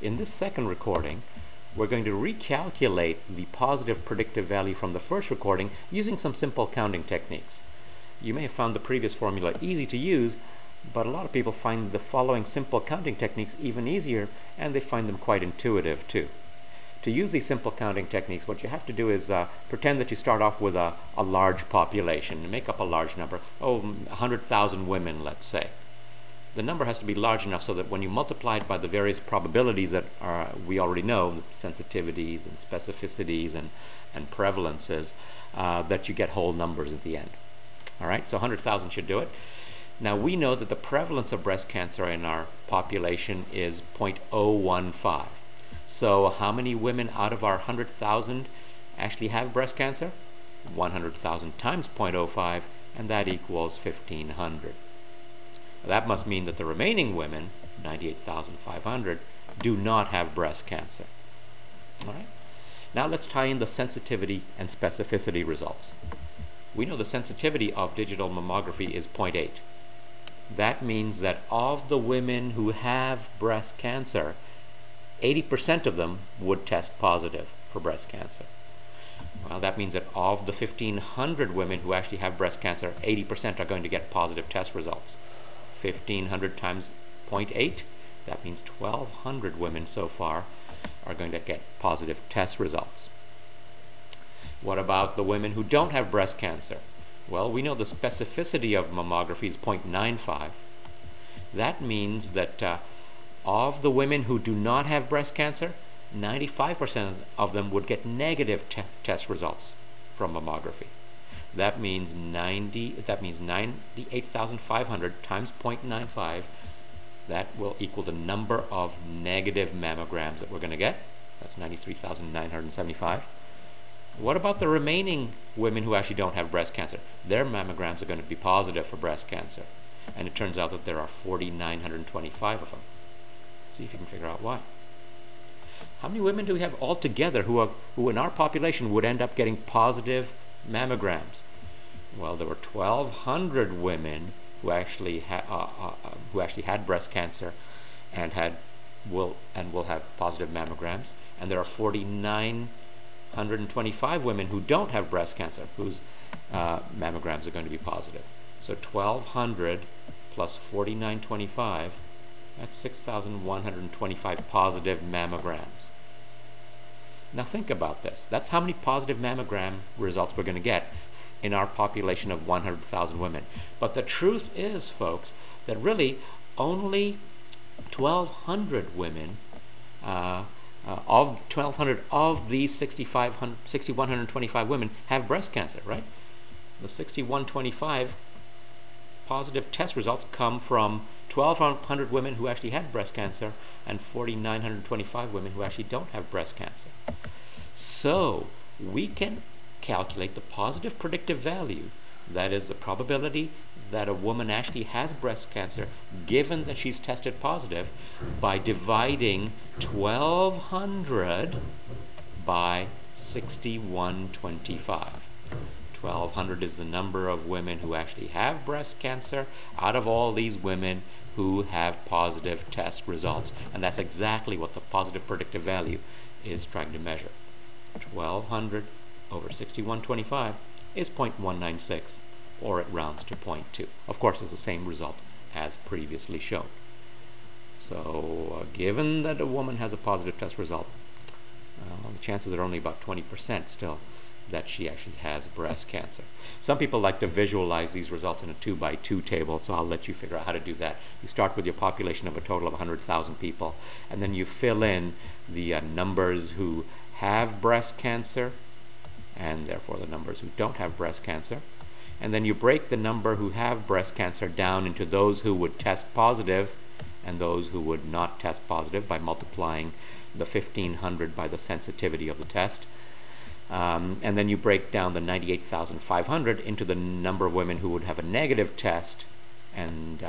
In this second recording, we're going to recalculate the positive predictive value from the first recording using some simple counting techniques. You may have found the previous formula easy to use, but a lot of people find the following simple counting techniques even easier, and they find them quite intuitive too. To use these simple counting techniques, what you have to do is pretend that you start off with a large population and make up a large number. 100,000 women, let's say. The number has to be large enough so that when you multiply it by the various probabilities that we already know, sensitivities and specificities and prevalences, that you get whole numbers at the end. All right, so 100,000 should do it. Now we know that the prevalence of breast cancer in our population is 0.015. So how many women out of our 100,000 actually have breast cancer? 100,000 times 0.05, and that equals 1,500. That must mean that the remaining women, 98,500, do not have breast cancer. All right? Now let's tie in the sensitivity and specificity results. We know the sensitivity of digital mammography is 0.8. That means that of the women who have breast cancer, 80% of them would test positive for breast cancer. Well, that means that of the 1,500 women who actually have breast cancer, 80% are going to get positive test results. 1,500 times 0.8, that means 1,200 women so far are going to get positive test results. What about the women who don't have breast cancer? Well, we know the specificity of mammography is 0.95. That means that of the women who do not have breast cancer, 95% of them would get negative test results from mammography. That means 98,500 times 0.95. That will equal the number of negative mammograms that we're going to get. That's 93,975. What about the remaining women who actually don't have breast cancer? Their mammograms are going to be positive for breast cancer. And it turns out that there are 4,925 of them. See if you can figure out why. How many women do we have altogether who in our population would end up getting positive mammograms? Well, there were 1,200 women who actually had breast cancer and will have positive mammograms, and there are 4,925 women who don't have breast cancer whose mammograms are going to be positive. So 1,200 plus 4,925, that's 6,125 positive mammograms. Now think about this. That's how many positive mammogram results we're going to get in our population of 100,000 women. But the truth is, folks, that really only 1,200 women, of 1,200 of these 6,125 women have breast cancer, right? The 6,125 positive test results come from 1,200 women who actually had breast cancer and 4,925 women who actually don't have breast cancer. So we can calculate the positive predictive value, that is the probability that a woman actually has breast cancer given that she's tested positive, by dividing 1,200 by 6,125. 1,200 is the number of women who actually have breast cancer out of all these women who have positive test results. And that's exactly what the positive predictive value is trying to measure. 1,200 over 6,125 is 0.196, or it rounds to 0.2. Of course, it's the same result as previously shown. So given that a woman has a positive test result, the chances are only about 20% still that she actually has breast cancer. Some people like to visualize these results in a 2-by-2 table, so I'll let you figure out how to do that. You start with your population of a total of 100,000 people, and then you fill in the numbers who have breast cancer, and therefore the numbers who don't have breast cancer. And then you break the number who have breast cancer down into those who would test positive and those who would not test positive by multiplying the 1,500 by the sensitivity of the test. And then you break down the 98,500 into the number of women who would have a negative test, and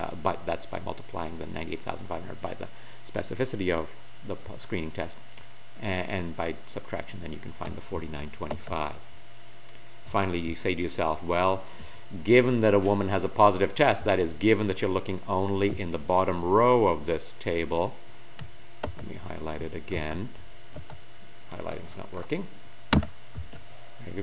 that's by multiplying the 98,500 by the specificity of the screening test, and by subtraction then you can find the 4,925. Finally, you say to yourself, well, given that a woman has a positive test, that is, given that you're looking only in the bottom row of this table, Let me highlight it again. Highlighting is not working.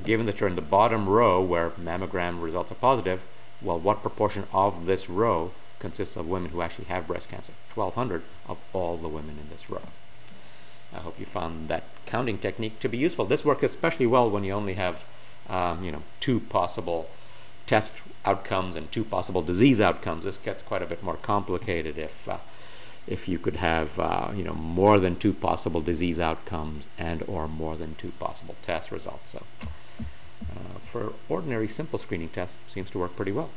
Given that you're in the bottom row where mammogram results are positive, well, what proportion of this row consists of women who actually have breast cancer? 1,200 of all the women in this row. I hope you found that counting technique to be useful. This works especially well when you only have, two possible test outcomes and two possible disease outcomes. This gets quite a bit more complicated if you could have, more than two possible disease outcomes and or more than two possible test results. So, for ordinary simple screening tests, seems to work pretty well.